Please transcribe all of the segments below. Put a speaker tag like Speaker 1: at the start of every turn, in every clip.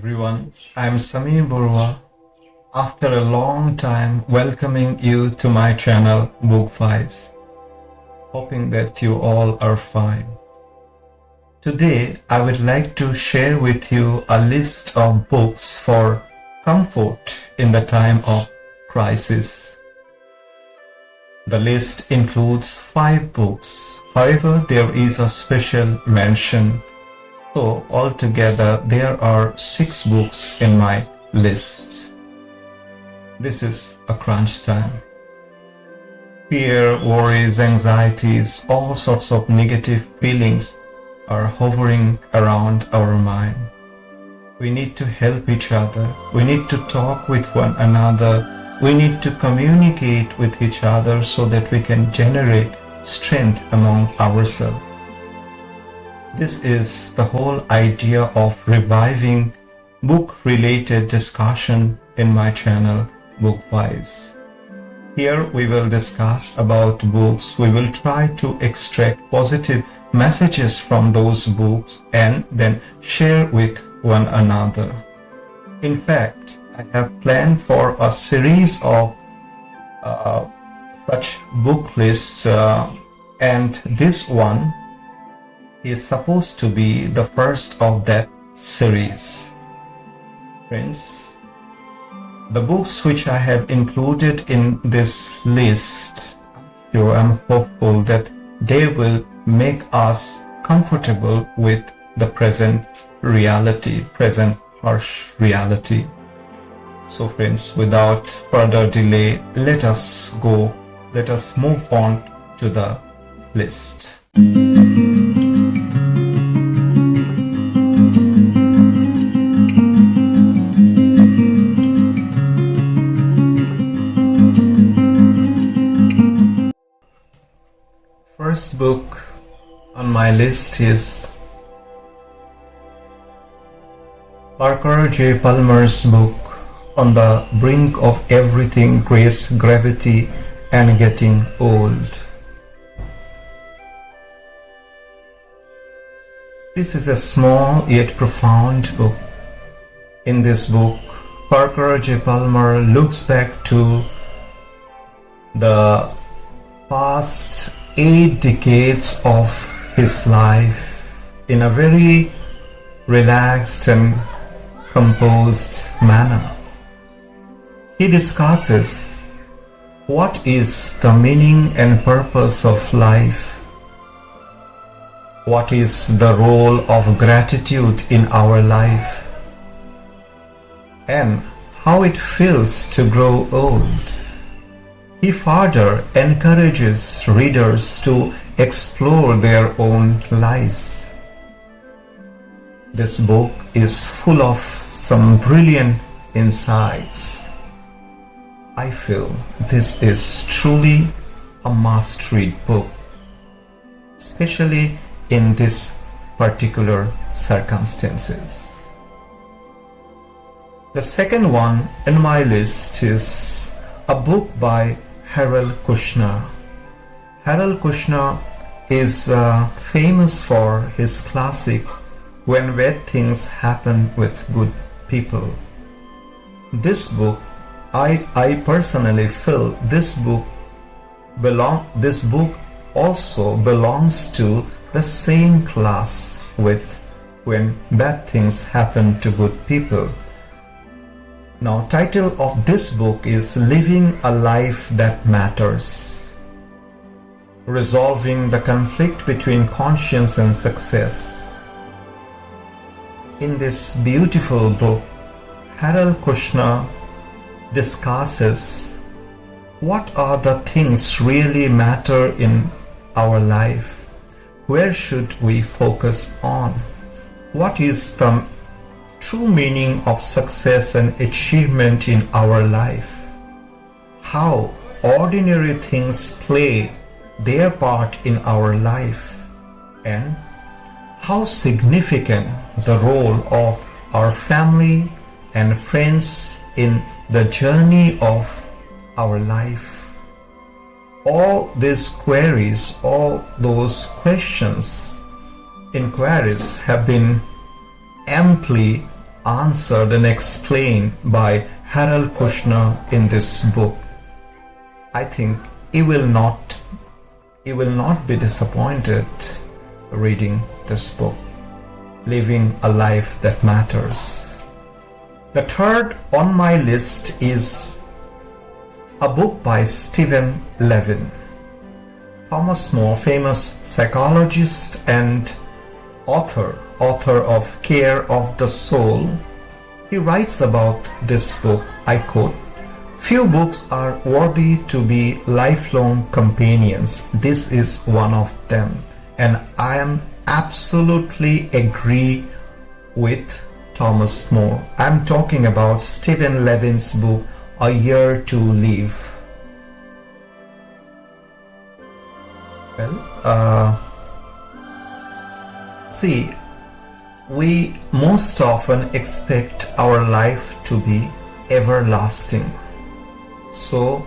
Speaker 1: everyone. I'm Samir Borwa. After a long time, welcoming you to my channel Book Vibes. Hoping that you all are fine. Today, I would like to share with you a list of books for comfort in the time of crisis. The list includes 5 books. However, there is a special mention. So altogether there are 6 books in my list. This is a crunch time. Fear, worries, anxieties, all sorts of negative feelings are hovering around our mind. We need to help each other. We need to talk with one another. We need to communicate with each other so that we can generate strength among ourselves. This is the whole idea of reviving book-related discussion in my channel, Book Vibes. Here we will discuss about books. We will try to extract positive messages from those books and then share with one another. In fact, I have planned for a series of such book lists and this one is supposed to be the first of that series. Friends, the books which I have included in this list, I'm hopeful that they will make us comfortable with the present reality, present harsh reality. So friends, without further delay, let us move on to the list. First book on my list is Parker J. Palmer's book On the Brink of Everything, Grace, Gravity and Getting Old. This is a small yet profound book. In this book, Parker J. Palmer looks back to the past 8 decades of his life in a very relaxed and composed manner. He discusses what is the meaning and purpose of life, what is the role of gratitude in our life, and how it feels to grow old. He further encourages readers to explore their own lives. This book is full of some brilliant insights. I feel this is truly a must-read book, especially in this particular circumstances. The second one in my list is a book by Harold Kushner. Harold Kushner is famous for his classic When Bad Things Happen with Good People. This book, I personally feel this book also belongs to the same class with When Bad Things Happen to Good People. Now, title of this book is Living a Life That Matters, resolving the conflict between conscience and success. In this beautiful book, Harold Kushner discusses what are the things really matter in our life, where should we focus on, what is the true meaning of success and achievement in our life, how ordinary things play their part in our life, and how significant the role of our family and friends in the journey of our life. All these queries, all those questions, inquiries have been amply answered and explained by Harold Kushner in this book. I think you will not be disappointed reading this book, Living a Life That Matters. The third on my list is a book by Stephen Levin. Thomas More, famous psychologist and author of Care of the Soul, he writes about this book, I quote, "Few books are worthy to be lifelong companions. This is one of them." And I am absolutely agree with Thomas More. I'm talking about Stephen Levin's book, A Year to Live. Well, see, we most often expect our life to be everlasting, so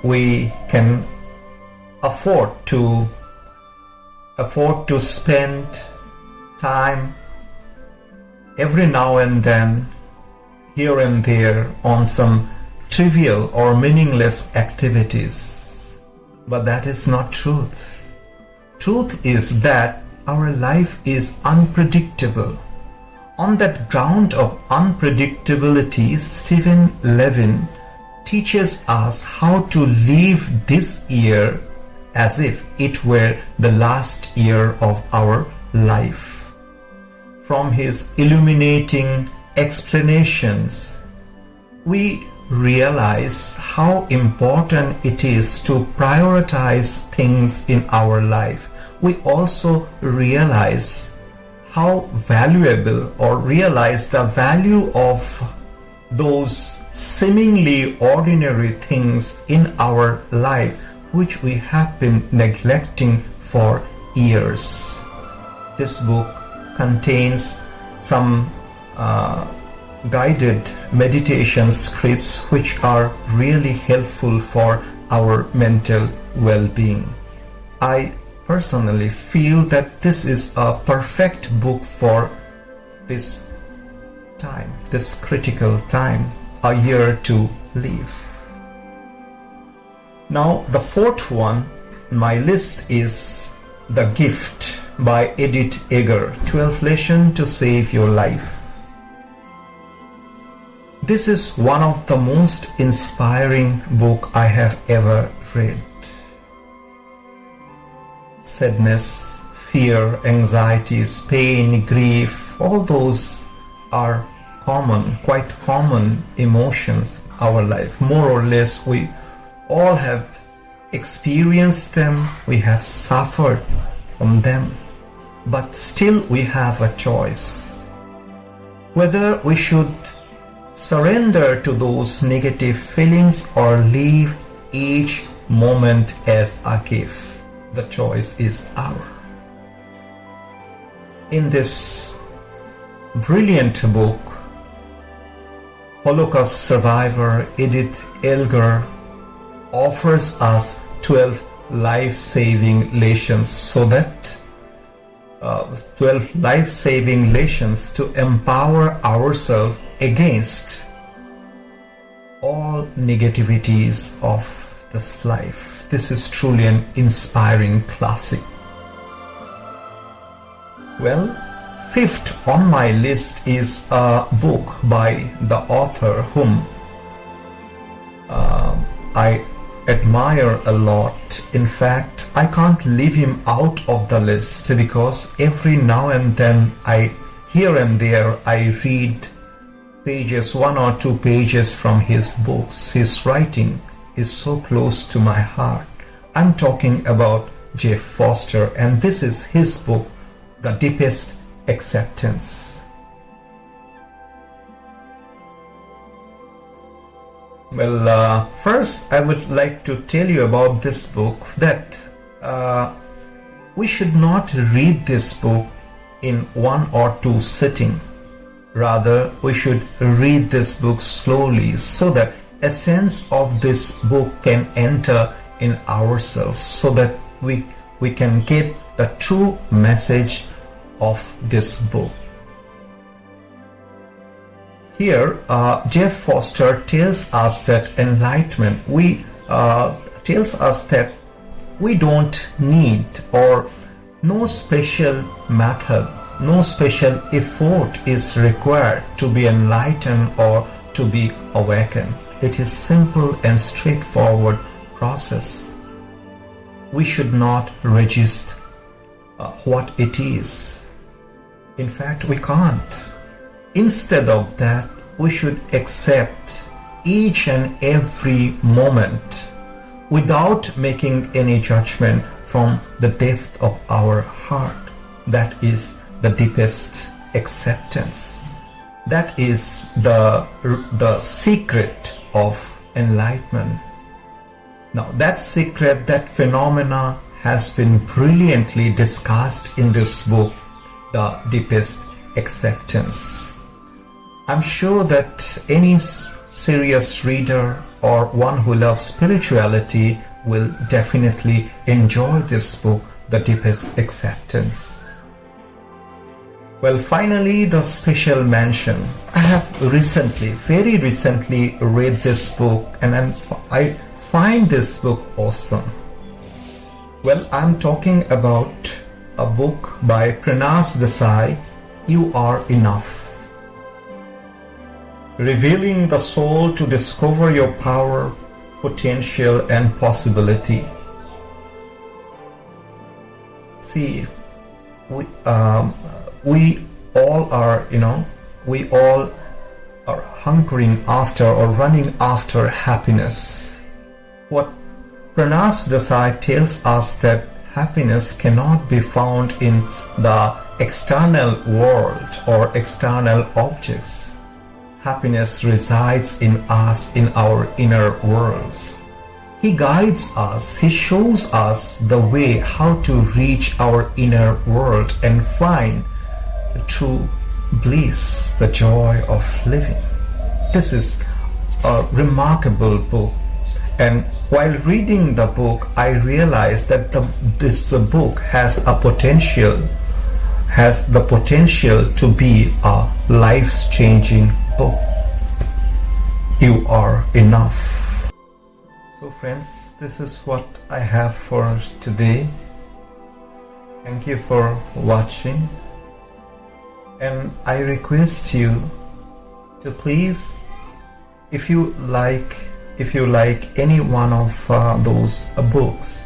Speaker 1: we can afford to spend time every now and then, here and there, on some trivial or meaningless activities. But that is not truth. Truth is that our life is unpredictable. On that ground of unpredictability, Stephen Levin teaches us how to live this year as if it were the last year of our life. From his illuminating explanations, we realize how important it is to prioritize things in our life. We also realize how valuable, or realize the value of those seemingly ordinary things in our life which we have been neglecting for years. This book contains some guided meditation scripts which are really helpful for our mental well-being. I personally feel that this is a perfect book for this time, this critical time, a year to live. Now, the fourth one on my list is The Gift by Edith Eger, 12 Lessons to Save Your Life. This is one of the most inspiring book I have ever read. Sadness, fear, anxieties, pain, grief, all those are common, quite common emotions in our life. More or less, we all have experienced them, we have suffered from them, but still we have a choice whether we should surrender to those negative feelings or leave each moment as a gift. The choice is ours. In this brilliant book, Holocaust survivor Edith Eger offers us 12 life-saving lessons, so that 12 life-saving lessons to empower ourselves against all negativities of this life. This is truly an inspiring classic. Well, fifth on my list is a book by the author whom I admire a lot. In fact, I can't leave him out of the list because every now and then here and there I read pages, 1 or 2 pages from his books. His writing is so close to my heart. I'm talking about Jeff Foster, and this is his book, The Deepest Acceptance. Well, first I would like to tell you about this book that we should not read this book in 1 or 2 sitting. Rather, we should read this book slowly so that a sense of this book can enter in ourselves, so that we can get the true message of this book. Here, Jeff Foster tells us that enlightenment, tells us that we don't need or no special method, no special effort is required to be enlightened or to be awakened. It is simple and straightforward process. We should not resist what it is. In fact, we can't. Instead of that, we should accept each and every moment without making any judgment from the depth of our heart. That is the deepest acceptance. That is the secret of enlightenment. Now, that secret, that phenomena has been brilliantly discussed in this book, The Deepest Acceptance. I'm sure that any serious reader or one who loves spirituality will definitely enjoy this book, The Deepest Acceptance. Well, finally, the special mention. I have very recently read this book, and I find this book awesome. Well, I'm talking about a book by Pranav Desai, You Are Enough. Revealing the soul to discover your power, potential, and possibility. See, we all are, we all are hunkering after or running after happiness. What Pranav Desai tells us that happiness cannot be found in the external world or external objects. Happiness resides in us, in our inner world. He guides us, he shows us the way how to reach our inner world and find the true bliss, the joy of living. This is a remarkable book, and while reading the book, I realized that this book has the potential to be a life-changing book. You are enough. So friends, this is what I have for today. Thank you for watching, and I request you to please, if you like any one of those books,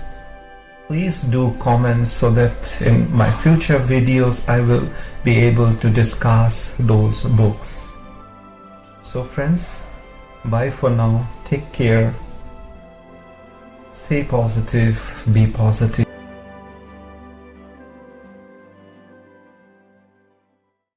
Speaker 1: please do comment so that in my future videos I will be able to discuss those books. So friends, bye for now. Take care. Stay positive. Be positive.